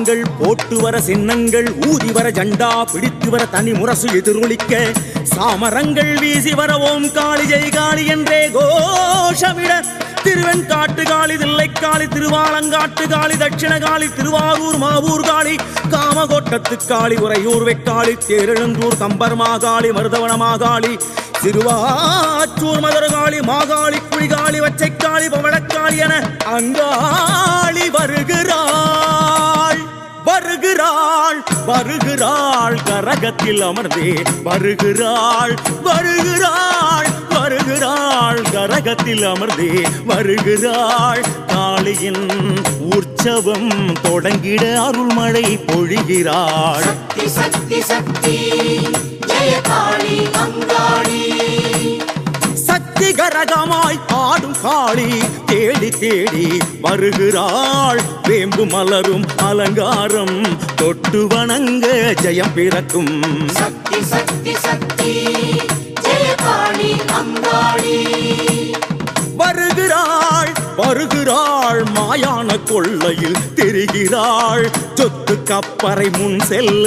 பாகங்கள் போட்டு வர சின்னங்கள் ஊதி வர ஜண்டா பிடித்து வர தனி முரசு எதிரொலிக்க சாமரங்கள் வீசி வர ஓம் காளி ஜெய் காளி என்றே கோஷமிட திருவெண்காட்டு காளி தில்லைக்காளி திருவாலங்காட்டு காளி தட்சிண காளி திருவாரூர் மாவூர் காளி காமகோட்டத்து காளி உறையூர் வெக்காளி தேரெழுந்தூர் கம்பர் மாகாளி மருதவன மாகாளி திருவாச்சூர் மதுரகாளி மாகாளி குழிகாளி வச்சைக்காளி பவளக்காளி என அங்காளி வருகிறாள் வருகிறாள் வருகிறாள் கரகத்தில் அமர்ந்தே வருகிறாள் வருகிறாள் வருகிறாள் கரகத்தில் அமர்ந்தே வருகிறாள் காளியின் உற்சவம் தொடங்கிட அருள்மழை பொழிகிறாள் சக்தி சக்தி சக்தி ஜெய காளி அங்காளி சக்தி கரகமாய் ஆடும் காளி தேடி தேடி வருகிறாள் வேம்பு மலரும் அலங்காரம் தொட்டு வணங்க ஜெயம் பிறக்கும் சக்தி சக்தி சக்தி ஜெய காளி அங்காளி வருகிறாள் வருகிறாள் மாயான கொள்ளையில் தெரிகிறாள் சொத்து கப்பறை முன் செல்ல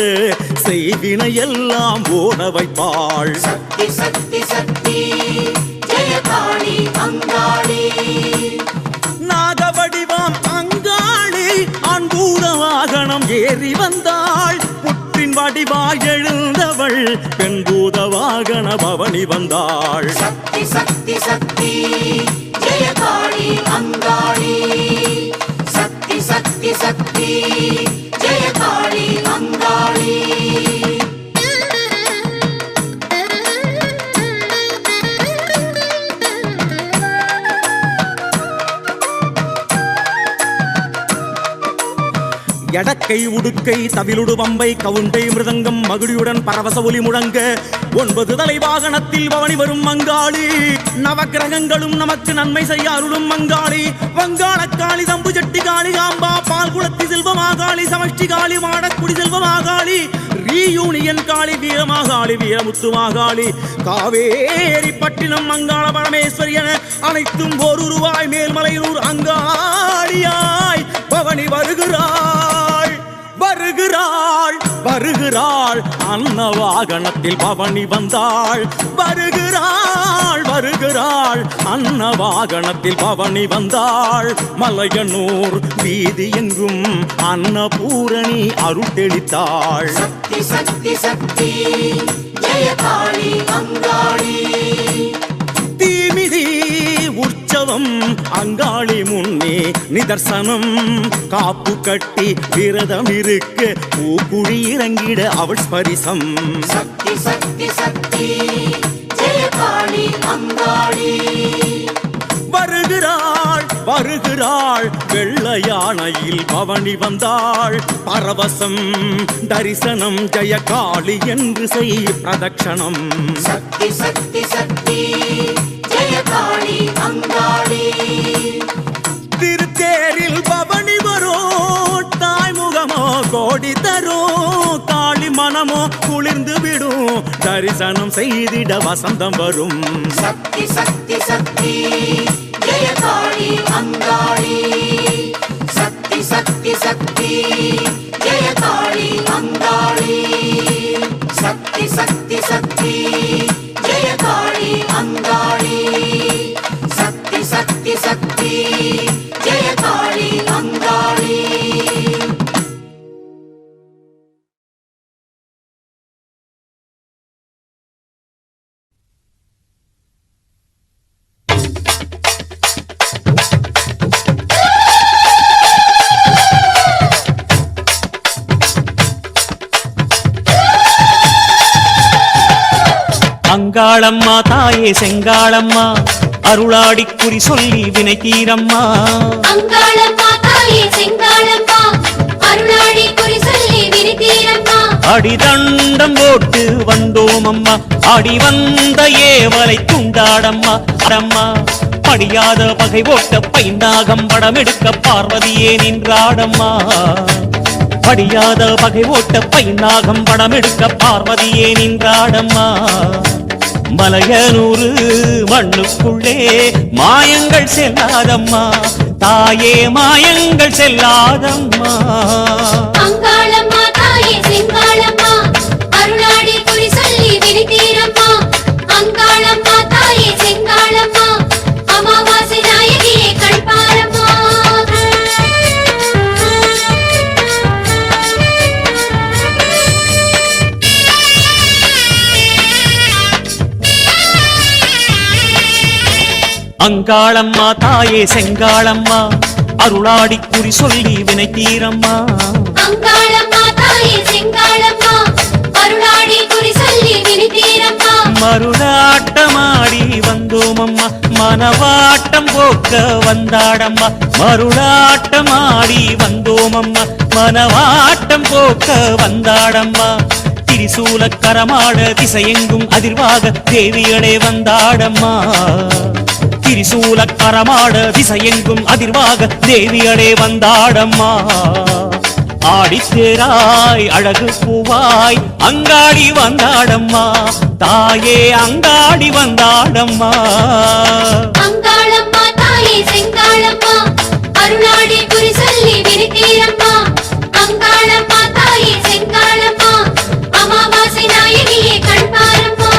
செய்வினை எல்லாம் ஓட வைப்பாள் சக்தி சக்தி சக்தி ஜெய காளி அங்காளி நாகவடிவாம் அங்காளி அன்பூத வாகனம் ஏறி வந்தாள் புற்றின் வடிவாய் எழுந்தவள் பெண்பூத வாகன பவனி வந்தாள் சக்தி சக்தி சக்தி ஜெய காளி அங்காளி சக்தி சக்தி சக்தி ஜெய காளி அங்காளி எடக்கை உடுக்கை தவிலுடு பம்பை கவுண்டை மிருதங்கம் மகுடியுடன் பரவச ஒலி முழங்க 9 தலை வாகனத்தில் பவனி வரும் மங்காளி நவக்கிரகங்களும் நமக்கு நன்மை செய்ய அருளும் மங்காளி வங்காளக்காளி தம்பு செட்டி காளி காம்பா பால் குளத்தி செல்வமாகாளி சமஷ்டி காளி மாடக்குடி செல்வமாகாளி ரீயூனியன் காளி வீரமாகாளி வீரமுத்து மாகாளி காவேரி பட்டினம் மங்காள பரமேஸ்வரி என அனைத்தும் ஒரு ரூபாய் மேல்மலையூர் அங்காளியாய் பவனி வருகிறாள் வருகிறாள் வருகிறாள் அன்ன வாகனத்தில் பவனி வந்தாள் வருகிறாள் வருகிறாள் அன்ன வாகனத்தில் பவனி வந்தாள் மலையனூர் வீதி எங்கும் அன்னபூரணி அருள் தெளித்தாள் சக்தி சக்தி சக்தி ஜெய காளி அங்காளி தீமிதி உற்சவம் அங்காளி முன்னே நிதர்சனம் காப்பு கட்டி விரதம் இருக்க பூக்குழி இறங்கிட அவள் ஸ்பரிசம் சக்தி சக்தி சக்தி ஜெய காளி அங்காளி வருகிறாள் வருகிறாள் வெள்ள யானையில் பவனி வந்தாள் பரவசம் தரிசனம் ஜெய காளி என்று செய் பிரதட்சணம் சக்தி சக்தி சக்தி ஜெய காளி அங்காளி திருத்தேரில் பவனி வரோ தாய்முகமோ கோடி தரோ காளி மனமோ குளிர்ந்து விடும் தரிசனம் செய்திட வசந்தம் வரும் சக்தி சக்தி சக்தி ஜெய காளி அங்காளி சக்தி சக்தி சக்தி ஜெய காளி அங்காளி சக்தி சக்தி சக்தி ஜெய காளி அங்காளி சக்தி சக்தி சக்தி ஜெய காளி அங்காளி அங்காளம்மா தாயே செங்காளம்மா அருளாடி குறி சொல்லி வினை தீரம்மா அங்காளம்மா தாயே செங்காளம்மா அருளாடி குறி சொல்லி வினை தீரம்மா அடிதண்டம் போட்டு வந்தோம் அம்மா அடி வந்த ஏவலை துண்டாடம்மா அடம்மா படியாத பகை ஓட்ட பைந்தாகம் படமெடுக்க பார்வதியே நின்றாடம்மா படியாத பகை ஓட்ட பைந்தாகம் படமெடுக்க பார்வதியே நின்றாடம்மா மலையனூறு மண்ணுக்குள்ளே மாயங்கள் செல்லாதம்மா தாயே மாயங்கள் செல்லாதம்மா அங்காளம்மா தாயே செங்காளம்மா அருளாடி குறி சொல்லி வினை தீரம்மா அங்காளம்மா தாயே செங்காளம்மா அருளாடி குறி சொல்லி வினை தீரம்மா மருளாட்டமாடி வந்தோம் அம்மா மனவாட்டம் போக்க வந்தாடம்மா மருளாட்டமாடி வந்தோம் அம்மா மனவாட்டம் போக்க வந்தாடம்மா திரிசூல கரமாட திசையெங்கும் அதிர்வாக தேவியளே வந்தாடம்மா திரிசூல கரமாட திசையெங்கும் அதிர்வாக தேவியளே வந்தாடம்மா ஆடித்தேராய் அழகு பூவாய் அங்காடி வந்தாடம்மா தாயே அங்காடி வந்தாடம்மா அங்காளம்மா தாயே செங்காளம்மா அருளாடி குறி சொல்லி வினை தீரம்மா அங்காளம்மா தாயே செங்காளம்மா அமாவாசை நாயகியே கண் பாரம்மா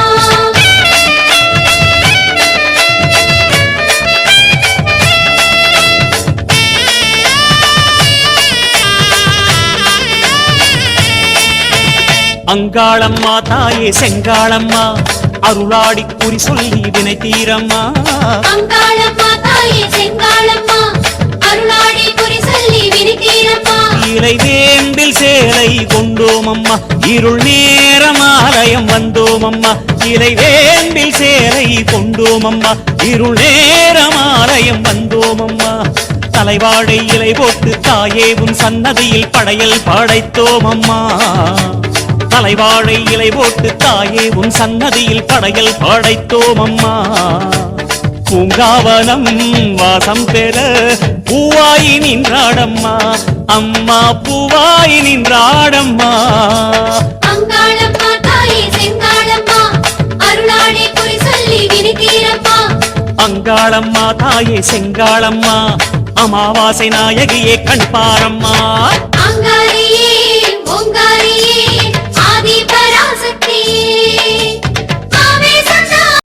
அங்காளம்மா தாயே செங்காளம்மா அருளாடி குறி சொல்லி வினை தீரம்மா அங்காளம்மா தாயே செங்காளம்மா அருளாடி குறி சொல்லி வினை தீரம்மா இலை வேம்பில் சேலை கொண்டோம் அம்மா இருள் நேரம் ஆலயம் வந்தோம் அம்மா இலை வேம்பில் சேலை கொண்டோம் அம்மா இருள் நேரம் ஆலயம் வந்தோம் அம்மா தலைவாழை இலை போட்டு தாயே உன் சன்னதியில் படையல் படைத்தோம் அம்மா தலைவாழை இலை போட்டு தாயே உன் சன்னதியில் படையல் படைத்தோம் அம்மா பூங்காவனம் வாசம் பெற பூவாயி நின்றாடம்மா அம்மா பூவாயி நின்றாடம்மா அங்காளம்மா தாயே செங்காளம்மா அருளாடி குறி சொல்லி வினை தீரம்மா அங்காளம்மா தாயே செங்காளம்மா அமாவாசை நாயகியே கண் பாரம்மா அங்காளம்மா